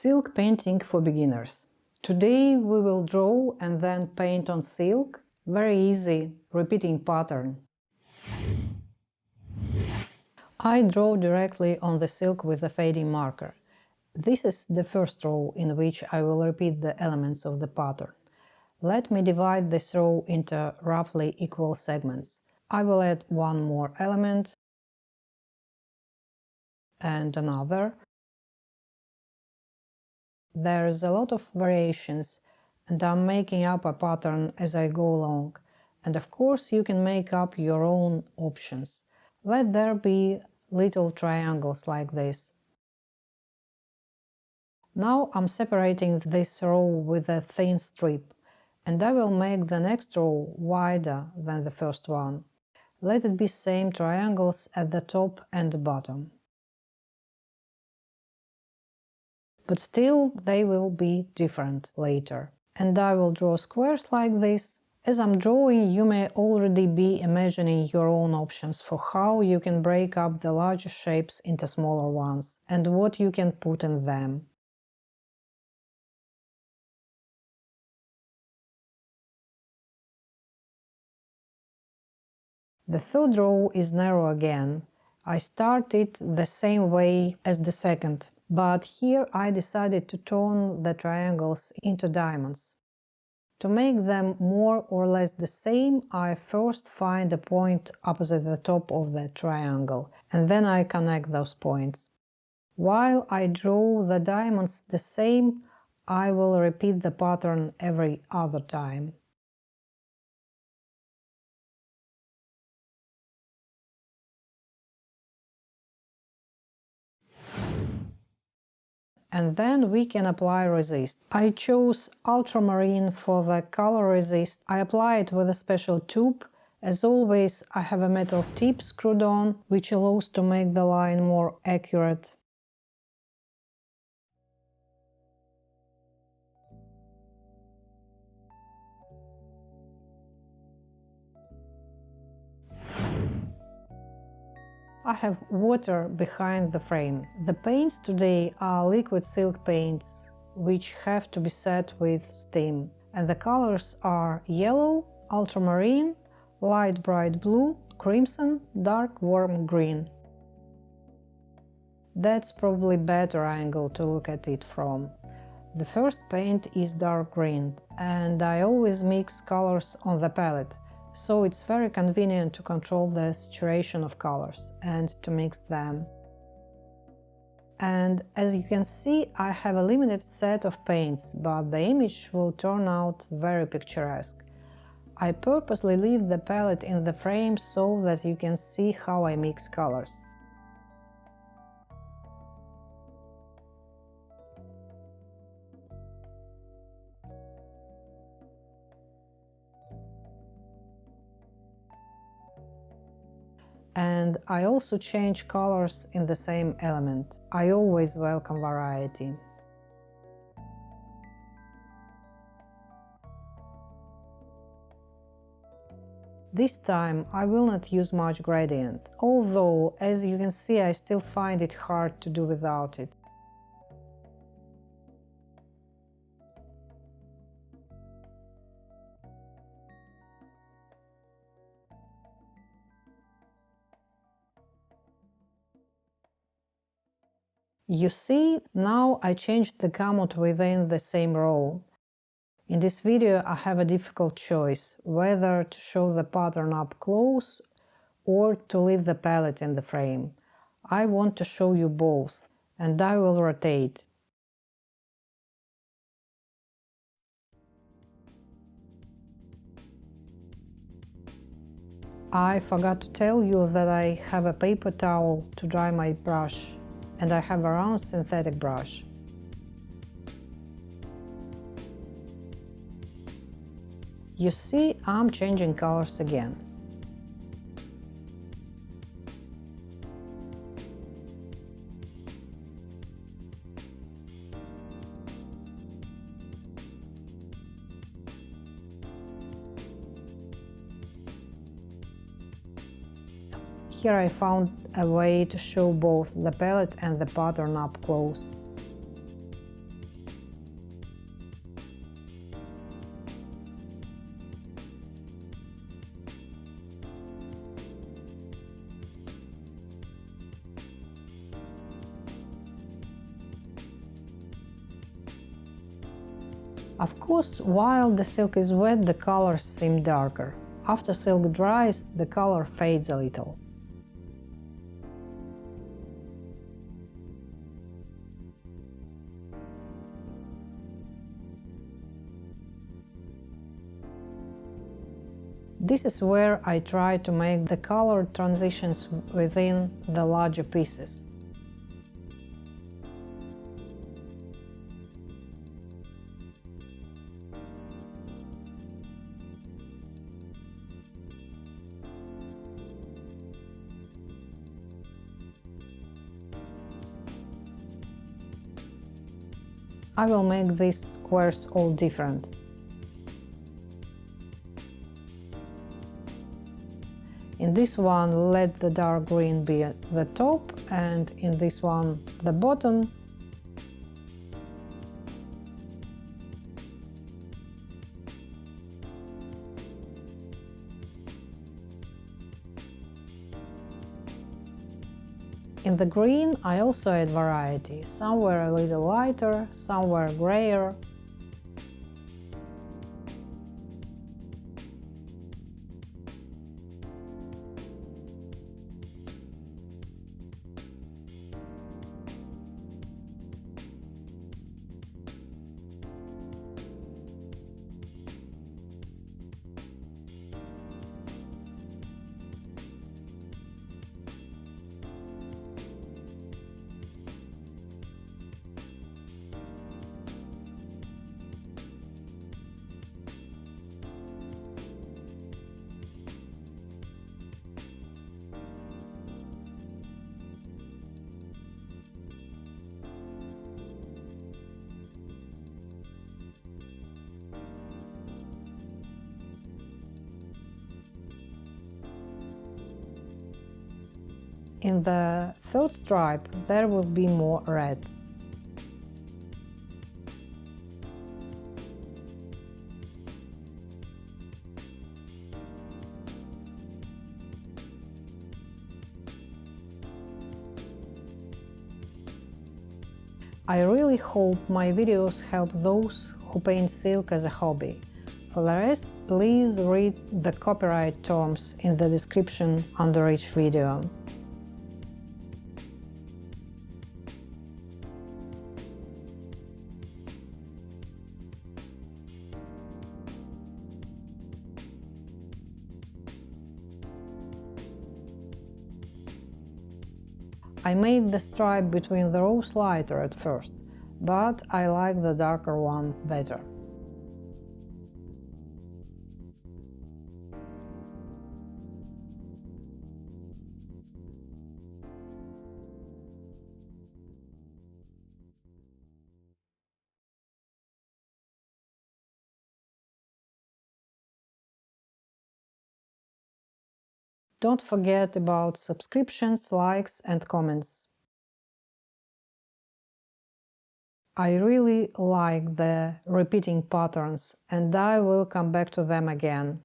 Silk painting for beginners. Today we will draw and then paint on silk. Very easy, repeating pattern. I draw directly on the silk with a fading marker. This is the first row in which I will repeat the elements of the pattern. Let me divide this row into roughly equal segments. I will add one more element and another. There's a lot of variations and I'm making up a pattern as I go along. And of course you can make up your own options. Let there be little triangles like this. Now I'm separating this row with a thin strip, and I will make the next row wider than the first one. Let it be same triangles at the top and the bottom. But still they will be different later. And I will draw squares like this. As I'm drawing, you may already be imagining your own options for how you can break up the larger shapes into smaller ones and what you can put in them. The third row is narrow again. I started the same way as the second, but here I decided to turn the triangles into diamonds. To make them more or less the same, I first find a point opposite the top of the triangle, and then I connect those points. While I draw the diamonds the same, I will repeat the pattern every other time. And then we can apply resist. I chose ultramarine for the color resist. I apply it with a special tube. As always, I have a metal tip screwed on, which allows to make the line more accurate. I have water behind the frame. The paints today are liquid silk paints, which have to be set with steam. And the colors are yellow, ultramarine, light bright blue, crimson, dark warm green. That's probably a better angle to look at it from. The first paint is dark green, and I always mix colors on the palette. So it's very convenient to control the saturation of colors and to mix them. And as you can see, I have a limited set of paints, but the image will turn out very picturesque. I purposely leave the palette in the frame so that you can see how I mix colors. And I also change colors in the same element. I always welcome variety. This time I will not use much gradient, although, as you can see, I still find it hard to do without it. You see, now I changed the gamut within the same row. In this video I have a difficult choice, whether to show the pattern up close or to leave the palette in the frame. I want to show you both, and I will rotate. I forgot to tell you that I have a paper towel to dry my brush, and I have a round synthetic brush. You see, I'm changing colors again. Here I found a way to show both the palette and the pattern up close. Of course, while the silk is wet, the colors seem darker. After silk dries, the color fades a little. This is where I try to make the color transitions within the larger pieces. I will make these squares all different. In this one, let the dark green be at the top, and in this one, the bottom. In the green, I also add variety, somewhere a little lighter, somewhere grayer. In the third stripe, there will be more red. I really hope my videos help those who paint silk as a hobby. For the rest, please read the copyright terms in the description under each video. I made the stripe between the rows lighter at first, but I like the darker one better. Don't forget about subscriptions, likes and comments. I really like the repeating patterns, and I will come back to them again.